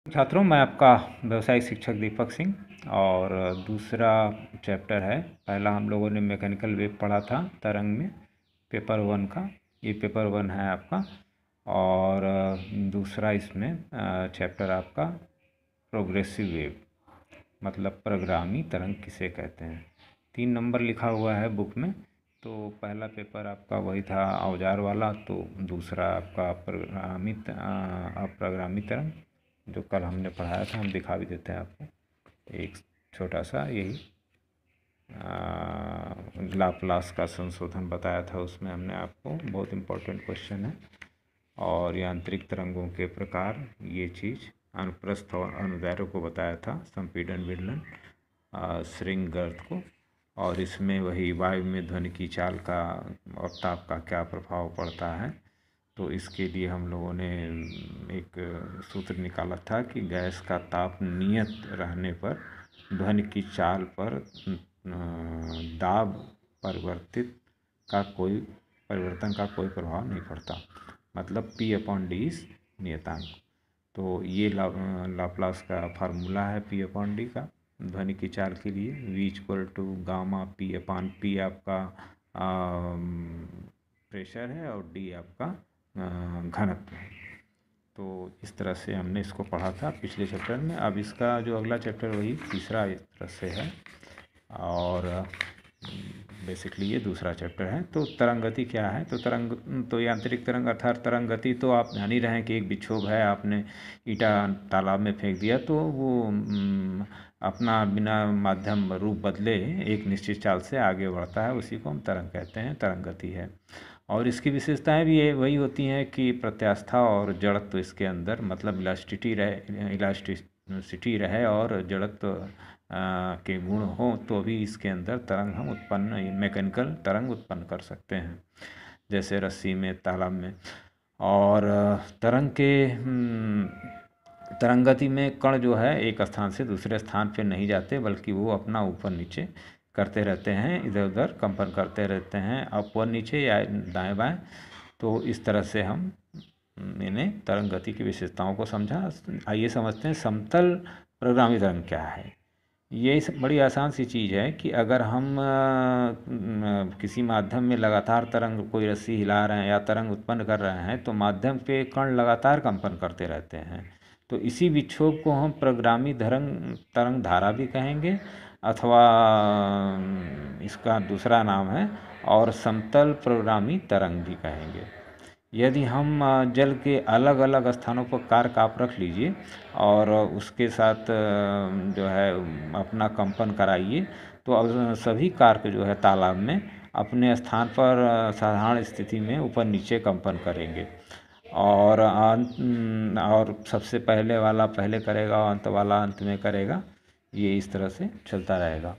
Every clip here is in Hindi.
छात्रों, मैं आपका व्यवसायिक शिक्षक दीपक सिंह। और दूसरा चैप्टर है। पहला हम लोगों ने मैकेनिकल वेव पढ़ा था तरंग में, पेपर 1 का। ये पेपर 1 है आपका। और दूसरा इसमें चैप्टर आपका प्रोग्रेसिव वेव, मतलब प्रगामी तरंग किसे कहते हैं। 3 नंबर लिखा हुआ है बुक में। तो पहला पेपर आपका वही था औजार वाला, तो दूसरा आपका अप्रगामी तरंग जो कल हमने पढ़ाया था। हम दिखा भी देते हैं आपको एक छोटा सा, यही लाप्लास का संशोधन बताया था। उसमें हमने आपको बहुत इम्पोर्टेंट क्वेश्चन है। और यांत्रिक तरंगों के प्रकार, ये चीज़ अनुप्रस्थ और अनुदैर्घ्य को बताया था, संपीड़न विदलन, श्रृंग गर्त को। और इसमें वही वायु में ध्वनि की चाल का और ताप का क्या प्रभाव पड़ता है। तो इसके लिए हम लोगों ने एक सूत्र निकाला था कि गैस का ताप नियत रहने पर ध्वनि की चाल पर दाब परिवर्तन का कोई प्रभाव नहीं पड़ता, मतलब P/D नियतांक। तो ये लाप्लास का फार्मूला है P/D का ध्वनि की चाल के लिए। V = गामा P/P आपका प्रेशर है और D आपका घनत्व है। तो इस तरह से हमने इसको पढ़ा था पिछले चैप्टर में। अब इसका जो अगला चैप्टर वही तीसरा इस तरह से है, और बेसिकली ये दूसरा चैप्टर है। तो तरंग गति क्या है। तो यांत्रिक तरंग अर्थात तरंग गति, तो आप जान ही रहे हैं कि एक विक्षोभ है, आपने ईटा तालाब में फेंक दिया तो वो अपना बिना माध्यम रूप बदले एक निश्चित चाल से आगे बढ़ता है, उसी को हम तरंग कहते हैं, तरंग गति है। और इसकी विशेषताएं भी वही होती हैं कि प्रत्यास्था और जड़त्व इसके अंदर, मतलब इलास्टिसिटी रहे और जड़त्व के गुण हो, तो भी इसके अंदर तरंग हम मैकेनिकल तरंग उत्पन्न कर सकते हैं, जैसे रस्सी में, तालाब में। और तरंग गति में कण जो है एक स्थान से दूसरे स्थान पे नहीं जाते, बल्कि वो अपना ऊपर नीचे करते रहते हैं, इधर उधर कंपन करते रहते हैं, ऊपर नीचे या दाएं बाएं। तो इस तरह से हम मैंने तरंग गति की विशेषताओं को समझा। आइए समझते हैं समतल प्रगामी तरंग क्या है। ये बड़ी आसान सी चीज़ है कि अगर हम किसी माध्यम में लगातार तरंग, कोई रस्सी हिला रहे हैं या तरंग उत्पन्न कर रहे हैं, तो माध्यम पे कण लगातार कंपन करते रहते हैं। तो इसी विक्षोभ को हम प्रगामी तरंग धारा भी कहेंगे, अथवा इसका दूसरा नाम है और समतल प्रगामी तरंग भी कहेंगे। यदि हम जल के अलग अलग स्थानों पर कार आप रख लीजिए और उसके साथ जो है अपना कंपन कराइए, तो अब सभी कार जो है तालाब में अपने स्थान पर साधारण स्थिति में ऊपर नीचे कंपन करेंगे। और सबसे पहले वाला पहले करेगा और अंत वाला अंत में करेगा। ये इस तरह से चलता रहेगा।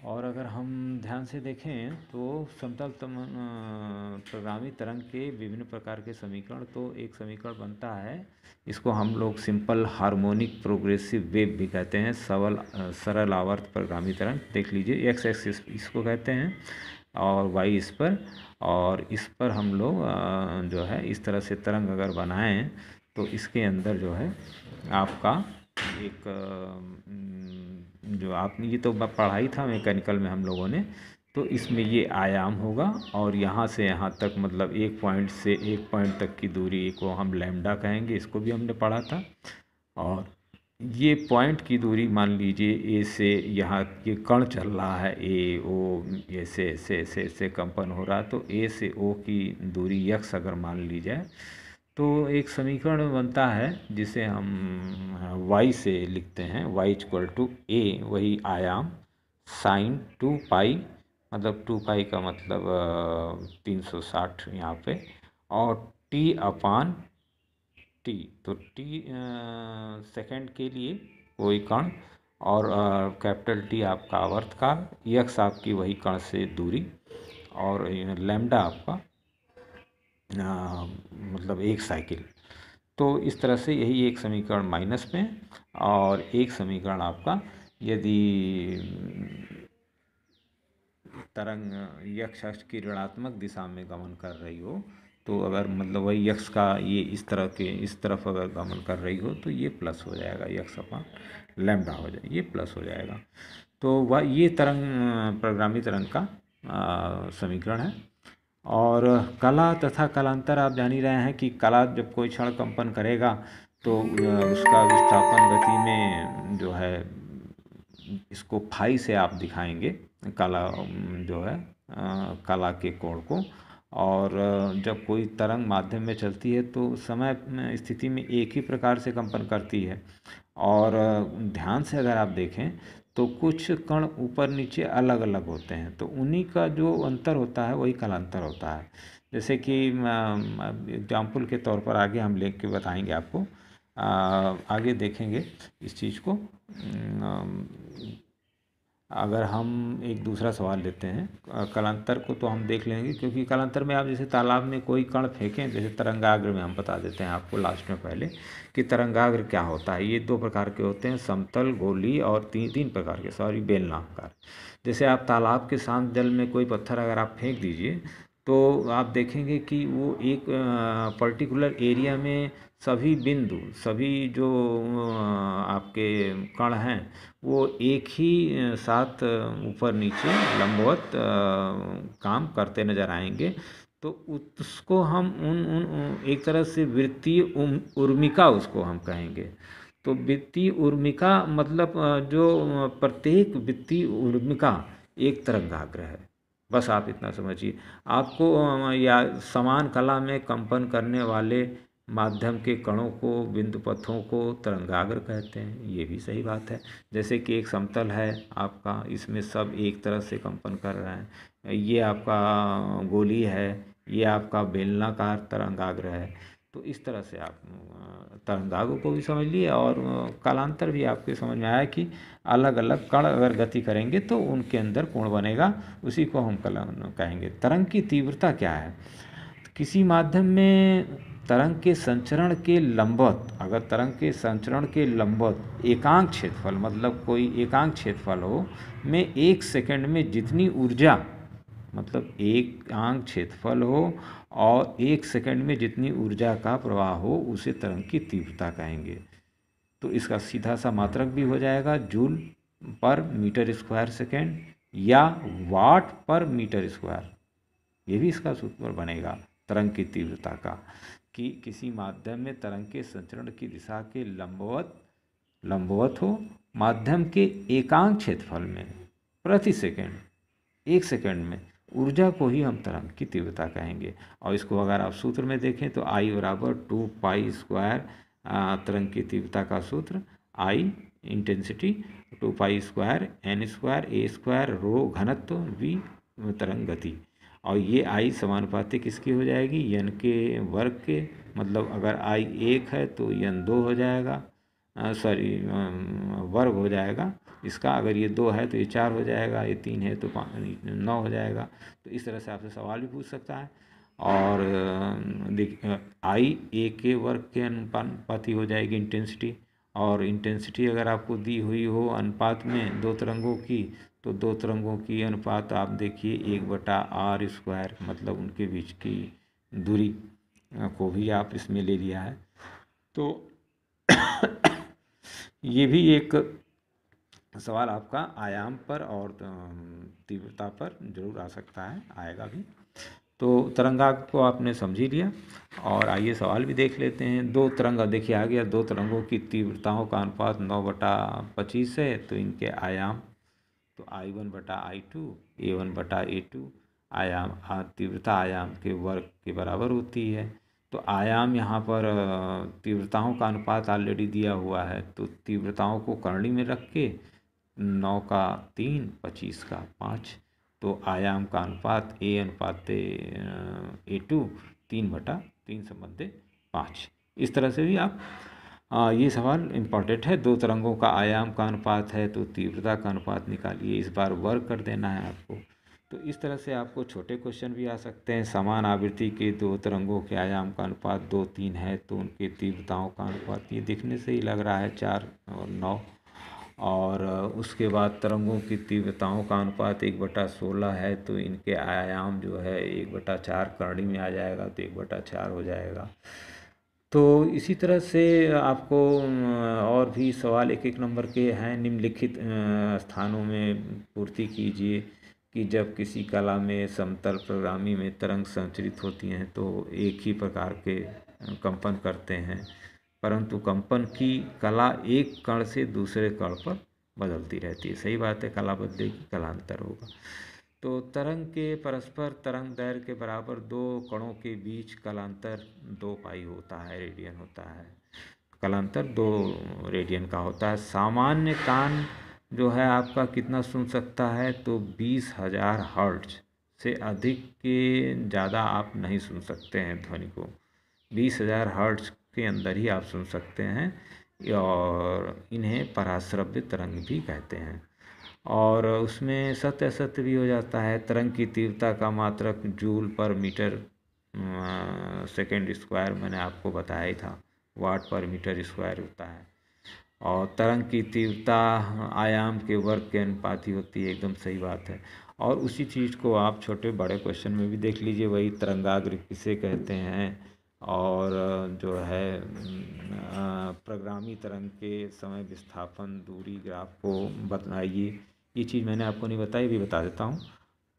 और अगर हम ध्यान से देखें तो समतल प्रगामी तरंग के विभिन्न प्रकार के समीकरण, तो एक समीकरण बनता है, इसको हम लोग सिंपल हार्मोनिक प्रोग्रेसिव वेव भी कहते हैं, सरल आवर्त प्रगामी तरंग। देख लीजिए, एक्स एक्सिस इसको कहते हैं और वाई इस पर, और इस पर हम लोग जो है इस तरह से तरंग अगर बनाएं, तो इसके अंदर जो है आपका एक जो आपने ये तो पढ़ा ही था मैकेनिकल में हम लोगों ने। तो इसमें ये आयाम होगा, और यहाँ से यहाँ तक, मतलब एक पॉइंट से एक पॉइंट तक की दूरी को हम लैम्डा कहेंगे, इसको भी हमने पढ़ा था। और ये पॉइंट की दूरी मान लीजिए ए से, यहाँ ये कण चल रहा है ए ओ, ऐसे ऐसे ऐसे ऐसे कंपन हो रहा है, तो ए से ओ की दूरी यक्स अगर मान ली जाए, तो एक समीकरण बनता है जिसे हम y से लिखते हैं, y = a, वही आयाम साइन 2 पाई, मतलब 2 पाई का मतलब 360 यहाँ पे, और t/t, तो t सेकंड के लिए वही कण, और कैपिटल T आपका आवर्तकाल, यक्स आपकी वही कण से दूरी, और लैम्डा आपका मतलब एक साइकिल। तो इस तरह से यही एक समीकरण माइनस में, और एक समीकरण आपका यदि तरंग x अक्ष की ऋणात्मक दिशा में गमन कर रही हो, तो अगर मतलब वही यक्स का ये इस तरफ अगर गमन कर रही हो तो ये प्लस हो जाएगा, यक्स अपान लैम्डा हो जाए, ये प्लस हो जाएगा। तो वह ये तरंग परिक्रामी तरंग का समीकरण है। और कला तथा कलांतर आप जान ही रहे हैं कि कला जब कोई क्षण कंपन करेगा तो उसका विस्थापन गति में जो है इसको फाई से आप दिखाएंगे, कला जो है कला के कोण को। और जब कोई तरंग माध्यम में चलती है तो समय स्थिति में एक ही प्रकार से कंपन करती है। और ध्यान से अगर आप देखें तो कुछ कण ऊपर नीचे अलग अलग होते हैं, तो उन्हीं का जो अंतर होता है वही कलांतर होता है। जैसे कि एग्जाम्पल के तौर पर आगे हम लिख के बताएंगे आपको, आगे देखेंगे इस चीज़ को। अगर हम एक दूसरा सवाल लेते हैं कलांतर को तो हम देख लेंगे, क्योंकि कलांतर में आप जैसे तालाब में कोई कण फेंकें, जैसे तरंगाग्र में हम बता देते हैं आपको लास्ट में पहले कि तरंगाग्र क्या होता है। ये 2 प्रकार के होते हैं, समतल, गोली और तीन प्रकार के, सॉरी, बेलनाकार। जैसे आप तालाब के शांत जल में कोई पत्थर अगर आप फेंक दीजिए तो आप देखेंगे कि वो एक पर्टिकुलर एरिया में सभी बिंदु, सभी जो आपके कण हैं वो एक ही साथ ऊपर नीचे लंबवत काम करते नजर आएंगे। तो उसको हम उन एक तरह से वृत्तीय उर्मिका उसको हम कहेंगे। तो वृत्तीय उर्मिका मतलब जो प्रत्येक वृत्तीय उर्मिका एक तरंगाग्र है। बस आप इतना समझिए। आपको या समान कला में कंपन करने वाले माध्यम के कणों को, बिंदु पथों को तरंगाग्र कहते हैं, ये भी सही बात है। जैसे कि एक समतल है आपका, इसमें सब एक तरह से कंपन कर रहे हैं। ये आपका गोली है, ये आपका बेलनाकार तरंगाग्र है। तो इस तरह से आप तरंगाग्र को भी समझ लिए और कालांतर भी आपके समझ में आया कि अलग अलग कण अगर गति करेंगे तो उनके अंदर कोण बनेगा, उसी को हम कहेंगे। तरंग की तीव्रता क्या है? किसी माध्यम में तरंग के संचरण के लंबवत, अगर तरंग के संचरण के लंबवत एकांक क्षेत्रफल, मतलब कोई एकांक क्षेत्रफल हो में 1 सेकंड में जितनी ऊर्जा, मतलब एकांक क्षेत्रफल हो और 1 सेकंड में जितनी ऊर्जा का प्रवाह हो, उसे तरंग की तीव्रता कहेंगे। तो इसका सीधा सा मात्रक भी हो जाएगा जूल पर मीटर स्क्वायर सेकेंड या वाट पर मीटर स्क्वायर। ये भी इसका सूत्र बनेगा तरंग की तीव्रता का, कि किसी माध्यम में तरंग के संचरण की दिशा के लंबवत हो, माध्यम के एकांक क्षेत्रफल में प्रति सेकंड 1 सेकंड में ऊर्जा को ही हम तरंग की तीव्रता कहेंगे। और इसको अगर आप सूत्र में देखें तो I बराबर 2 पाई स्क्वायर तरंग की तीव्रता का सूत्र, I intensity, 2 pi square N square A square rho घनत्व V तरंग गति। और ये I समानुपातिक किसकी हो जाएगी? N के वर्ग के, मतलब अगर I 1 है तो N 2 हो जाएगा, सॉरी वर्ग हो जाएगा इसका। अगर ये 2 है तो ये 4 हो जाएगा, ये 3 है तो 9 हो जाएगा। तो इस तरह से आपसे सवाल भी पूछ सकता है। और I A के वर्ग के अनुपाती हो जाएगी इंटेंसिटी। और इंटेंसिटी अगर आपको दी हुई हो अनुपात में 2 तरंगों की, तो 2 तरंगों की अनुपात आप देखिए 1/r स्क्वायर, मतलब उनके बीच की दूरी को भी आप इसमें ले लिया है। तो ये भी एक सवाल आपका आयाम पर और तीव्रता पर जरूर आ सकता है, आएगा भी। तो तरंगाग्र को आपने समझ ही लिया। और आइए सवाल भी देख लेते हैं। 2 तरंग देखिए आ गया, 2 तरंगों की तीव्रताओं का अनुपात 9/25 है। तो इनके आयाम, तो I1/I2 A1/A2 आयाम तीव्रता आयाम के वर्ग के बराबर होती है। तो आयाम यहाँ पर तीव्रताओं का अनुपात ऑलरेडी दिया हुआ है, तो तीव्रताओं को करणी में रख के 9 का 3, 25 का 5, तो आयाम का अनुपात A/A2 3/3 संबंधित 5। इस तरह से भी आप ये सवाल इम्पॉर्टेंट है। 2 तरंगों का आयाम का अनुपात है तो तीव्रता का अनुपात निकालिए, इस बार वर्ग कर देना है आपको। तो इस तरह से आपको छोटे क्वेश्चन भी आ सकते हैं। समान आवृत्ति के 2 तरंगों के आयाम का अनुपात 2, 3 है तो उनके तीव्रताओं का अनुपात, ये दिखने से ही लग रहा है 4 और 9। और उसके बाद तरंगों की तीव्रताओं का अनुपात 1/16 है, तो इनके आयाम जो है 1/4 करणी में आ जाएगा, तो 1/4 हो जाएगा। तो इसी तरह से आपको और भी सवाल एक एक नंबर के हैं। निम्नलिखित स्थानों में पूर्ति कीजिए कि जब किसी कला में समतल प्रगामी में तरंग संचरित होती हैं तो एक ही प्रकार के कंपन करते हैं, परंतु कंपन की कला एक कण से दूसरे कण पर बदलती रहती है। सही बात है, कला बदलेगी कलांतर होगा। तो तरंग के परस्पर तरंग दैर्घ्य के बराबर दो कणों के बीच कलांतर 2 पाई होता है, रेडियन होता है। कलांतर 2 रेडियन का होता है। सामान्य कान जो है आपका कितना सुन सकता है, तो 20,000 हर्ट्ज से अधिक के ज़्यादा आप नहीं सुन सकते हैं ध्वनि को। 20,000 हर्ट्ज के अंदर ही आप सुन सकते हैं, और इन्हें पराश्रव्य तरंग भी कहते हैं। और उसमें सत्य असत्य भी हो जाता है। तरंग की तीव्रता का मात्रक जूल पर मीटर सेकेंड स्क्वायर मैंने आपको बताया ही था, वाट पर मीटर स्क्वायर होता है। और तरंग की तीव्रता आयाम के वर्ग के अनुपाती होती है, एकदम सही बात है। और उसी चीज़ को आप छोटे बड़े क्वेश्चन में भी देख लीजिए, वही तरंगाग्र किसे कहते हैं, और जो है प्रगामी तरंग के समय विस्थापन दूरी ग्राफ को बताइए। ये चीज़ मैंने आपको नहीं बताई, भी बता देता हूँ।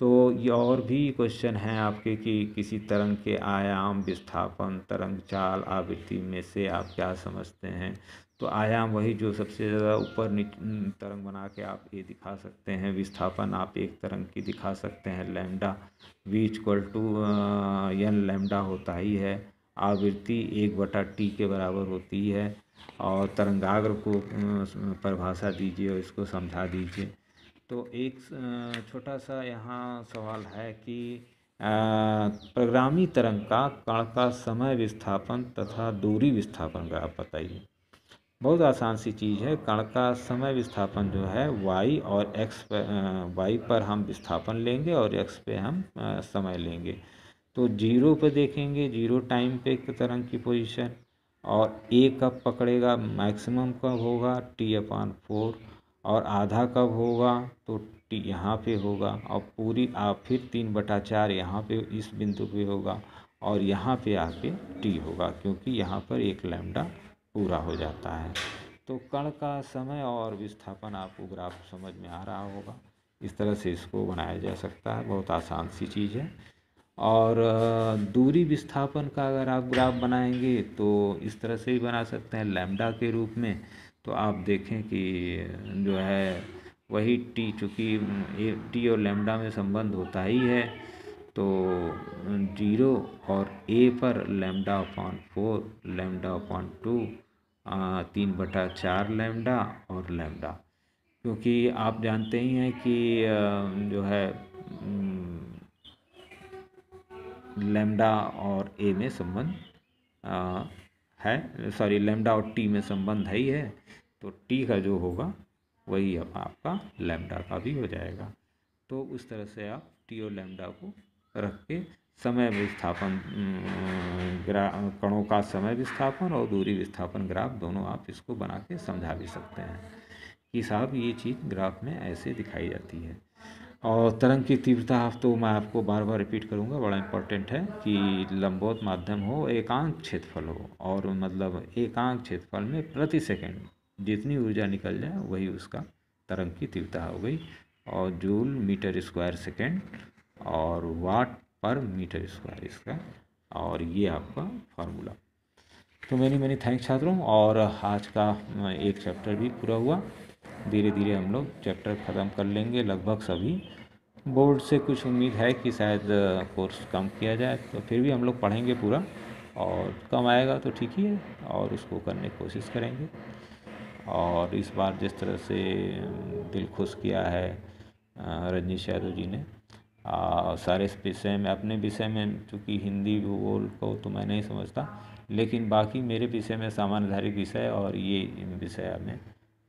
तो ये और भी क्वेश्चन हैं आपके कि किसी तरंग के आयाम, विस्थापन, तरंग चाल, आवृत्ति में से आप क्या समझते हैं। तो आयाम वही जो सबसे ज़्यादा ऊपर तरंग बना के आप ये दिखा सकते हैं। विस्थापन आप एक तरंग की दिखा सकते हैं, लैम्डा v n लैम्डा होता ही है। आवृत्ति 1/t के बराबर होती है। और तरंगाग्र को परिभाषा दीजिए और इसको समझा दीजिए। तो एक छोटा सा यहाँ सवाल है कि प्रगामी तरंग का कण का समय विस्थापन तथा दूरी विस्थापन का आप बताइए। बहुत आसान सी चीज़ है। कण का समय विस्थापन जो है y और x पर, y पर हम विस्थापन लेंगे और x पे हम समय लेंगे। तो 0 पे देखेंगे, 0 टाइम पे तरंग की पोजीशन, और a कब पकड़ेगा, मैक्सिमम कब होगा t/4, और आधा कब होगा तो t यहाँ पे होगा, और पूरी आप फिर 3/4 यहाँ पे इस बिंदु पे होगा, और यहाँ पे आके t होगा, क्योंकि यहाँ पर एक लैम्डा पूरा हो जाता है। तो कण का समय और विस्थापन आपको ग्राफ समझ में आ रहा होगा। इस तरह से इसको बनाया जा सकता है, बहुत आसान सी चीज़ है। और दूरी विस्थापन का अगर आप ग्राफ बनाएंगे तो इस तरह से ही बना सकते हैं, लैम्डा के रूप में। तो आप देखें कि जो है वही टी, चूँकि टी और लैम्डा में संबंध होता ही है, तो 0 और a पर λ/4, λ/2, 3/4 लैम्डा और लैम्डा। क्योंकि आप जानते ही हैं कि जो है लैम्डा और a में संबंध है, सॉरी लैम्डा और t में संबंध है ही है, तो t का जो होगा वही आपका लैम्डा का भी हो जाएगा। तो उस तरह से आप t और लैम्डा को रख के समय विस्थापन कणों का समय विस्थापन और दूरी विस्थापन ग्राफ दोनों आप इसको बना के समझा भी सकते हैं कि साहब ये चीज़ ग्राफ में ऐसे दिखाई जाती है। और तरंग की तीव्रता तो मैं आपको बार बार रिपीट करूँगा, बड़ा इम्पोर्टेंट है कि लंबवत माध्यम हो, एकांक क्षेत्रफल हो, और मतलब एकांक क्षेत्रफल में प्रति सेकंड जितनी ऊर्जा निकल जाए वही उसका तरंग की तीव्रता हो गई। और जूल मीटर स्क्वायर सेकेंड और वाट पर मीटर स्क्वायर इसका, और ये आपका फार्मूला। तो मैनी थैंक्स छात्रों। और आज का एक चैप्टर भी पूरा हुआ। धीरे धीरे हम लोग चैप्टर ख़त्म कर लेंगे लगभग सभी। बोर्ड से कुछ उम्मीद है कि शायद कोर्स कम किया जाए, तो फिर भी हम लोग पढ़ेंगे पूरा, और कम आएगा तो ठीक ही है, और उसको करने की कोशिश करेंगे। और इस बार जिस तरह से दिल खुश किया है रजनीश यादव जी ने सारे विषय में, अपने विषय में चूँकि हिंदी भूगोल को तो मैं नहीं समझता, लेकिन बाकी मेरे विषय में सामान्यधारी विषय और ये विषय में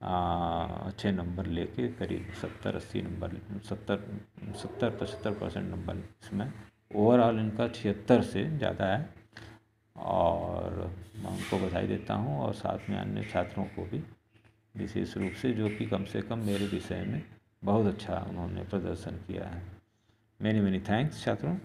अच्छे नंबर लेके करीब 70-80 नंबर, 70-75% नंबर इसमें ओवरऑल इनका 76 से ज़्यादा है। और मैं उनको बधाई देता हूँ, और साथ में अन्य छात्रों को भी विशेष रूप से, जो कि कम से कम मेरे विषय में बहुत अच्छा उन्होंने प्रदर्शन किया है। मेनी मेनी थैंक्स छात्रों।